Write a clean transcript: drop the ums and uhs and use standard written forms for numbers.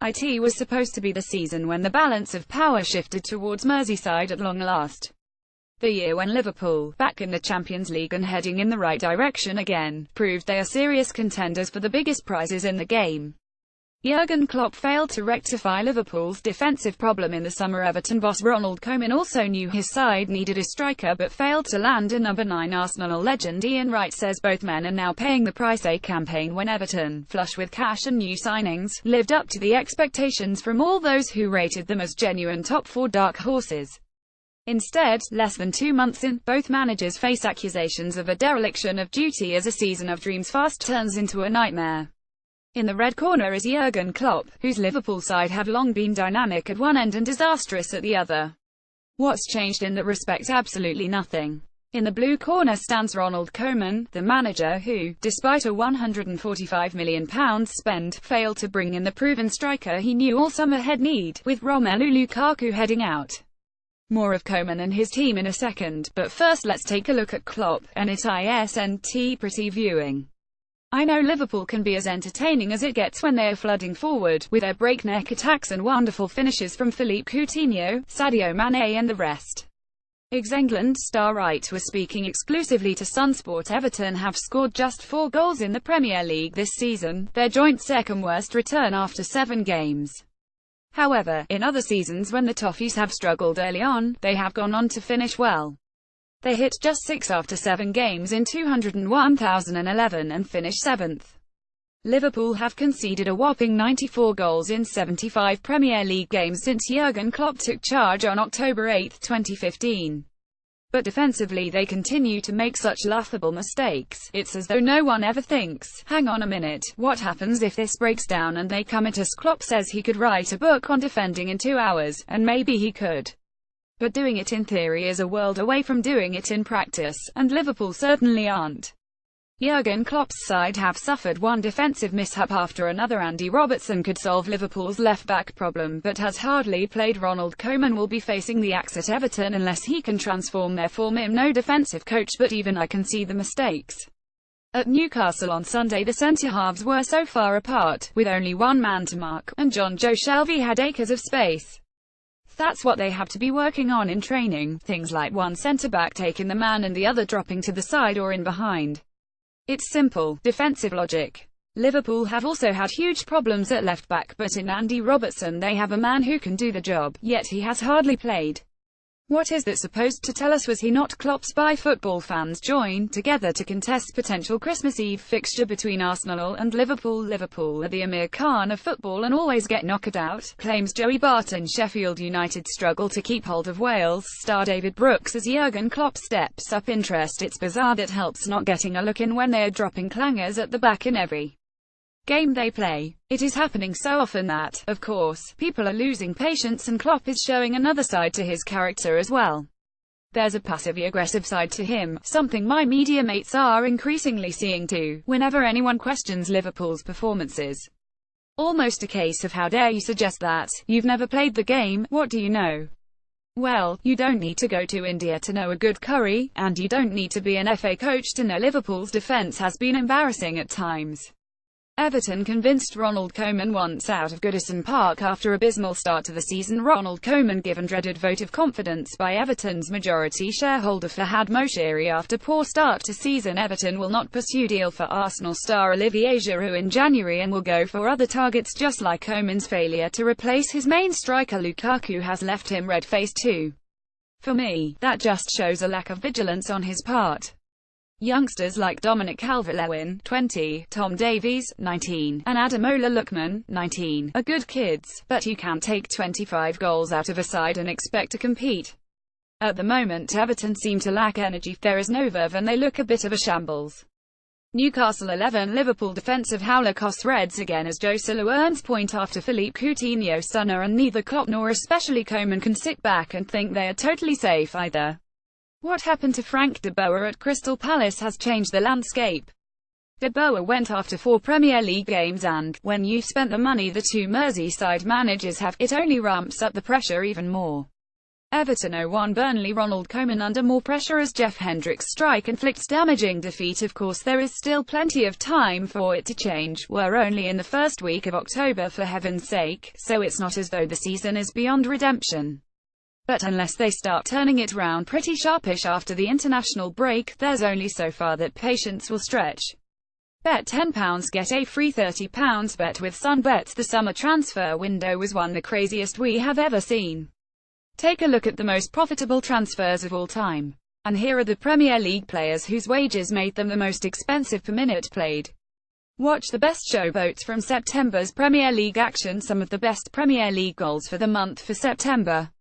It was supposed to be the season when the balance of power shifted towards Merseyside at long last. The year when Liverpool, back in the Champions League and heading in the right direction again, proved they are serious contenders for the biggest prizes in the game. Jurgen Klopp failed to rectify Liverpool's defensive problem in the summer. Everton boss Ronald Koeman also knew his side needed a striker but failed to land a number 9. Arsenal legend Ian Wright says both men are now paying the price. A campaign when Everton, flush with cash and new signings, lived up to the expectations from all those who rated them as genuine top 4 dark horses. Instead, less than 2 months in, both managers face accusations of a dereliction of duty as a season of dreams fast turns into a nightmare. In the red corner is Jurgen Klopp, whose Liverpool side have long been dynamic at one end and disastrous at the other. What's changed in that respect? Absolutely nothing. In the blue corner stands Ronald Koeman, the manager who, despite a £145 million spend, failed to bring in the proven striker he knew all summer he'd need, with Romelu Lukaku heading out. More of Koeman and his team in a second, but first let's take a look at Klopp, and it isn't pretty viewing. I know Liverpool can be as entertaining as it gets when they are flooding forward, with their breakneck attacks and wonderful finishes from Philippe Coutinho, Sadio Mane and the rest. Ex-England star Wright was speaking exclusively to Sunsport. Everton have scored just 4 goals in the Premier League this season, their joint second worst return after 7 games. However, in other seasons when the Toffees have struggled early on, they have gone on to finish well. They hit just 6 after 7 games in 2011 and finished 7th. Liverpool have conceded a whopping 94 goals in 75 Premier League games since Jurgen Klopp took charge on October 8, 2015. But defensively they continue to make such laughable mistakes, it's as though no one ever thinks, hang on a minute, what happens if this breaks down and they come at us? Klopp says he could write a book on defending in 2 hours, and maybe he could. But doing it in theory is a world away from doing it in practice, and Liverpool certainly aren't. Jurgen Klopp's side have suffered one defensive mishap after another. Andy Robertson could solve Liverpool's left-back problem, but has hardly played. Ronald Koeman will be facing the axe at Everton unless he can transform their form. I'm no defensive coach, but even I can see the mistakes. At Newcastle on Sunday the centre-halves were so far apart, with only one man to mark, and John Joe Shelvey had acres of space. That's what they have to be working on in training, things like one centre-back taking the man and the other dropping to the side or in behind. It's simple, defensive logic. Liverpool have also had huge problems at left-back, but in Andy Robertson they have a man who can do the job, yet he has hardly played. What is that supposed to tell us? Was he not Klopp's spy? Football fans join together to contest potential Christmas Eve fixture between Arsenal and Liverpool. Liverpool are the Amir Khan of football and always get knocked out, claims Joey Barton. Sheffield United struggle to keep hold of Wales star David Brooks as Jurgen Klopp steps up interest. It's bizarre that helps not getting a look in when they are dropping clangers at the back in every game they play. It is happening so often that, of course, people are losing patience, and Klopp is showing another side to his character as well. There's a passively-aggressive side to him, something my media mates are increasingly seeing too, whenever anyone questions Liverpool's performances. Almost a case of how dare you suggest that, you've never played the game, what do you know? Well, you don't need to go to India to know a good curry, and you don't need to be an FA coach to know Liverpool's defence has been embarrassing at times. Everton convinced Ronald Koeman once out of Goodison Park after abysmal start to the season. Ronald Koeman given dreaded vote of confidence by Everton's majority shareholder Fahad Moshiri after poor start to season. Everton will not pursue deal for Arsenal star Olivier Giroud in January and will go for other targets, just like Koeman's failure to replace his main striker Lukaku has left him red-faced too. For me, that just shows a lack of vigilance on his part. Youngsters like Dominic Calvert-Lewin, 20, Tom Davies, 19, and Ademola Lookman, 19, are good kids, but you can't take 25 goals out of a side and expect to compete. At the moment Everton seem to lack energy, there is no verve and they look a bit of a shambles. Newcastle 11 Liverpool defensive howler costs Reds again as Joselu earns point after Philippe Coutinho stunner, and neither Klopp nor especially Koeman can sit back and think they are totally safe either. What happened to Frank de Boer at Crystal Palace has changed the landscape. De Boer went after 4 Premier League games and, when you've spent the money the 2 Merseyside managers have, it only ramps up the pressure even more. Everton 0-1 Burnley. Ronald Koeman under more pressure as Jeff Hendrick's strike inflicts damaging defeat. Of course there is still plenty of time for it to change. We're only in the first week of October for heaven's sake, so it's not as though the season is beyond redemption. But unless they start turning it round pretty sharpish after the international break, there's only so far that patience will stretch. Bet £10, get a free £30 bet with Sunbets. The summer transfer window was one the craziest we have ever seen. Take a look at the most profitable transfers of all time. And here are the Premier League players whose wages made them the most expensive per minute played. Watch the best showboats from September's Premier League action. Some of the best Premier League goals for the month for September.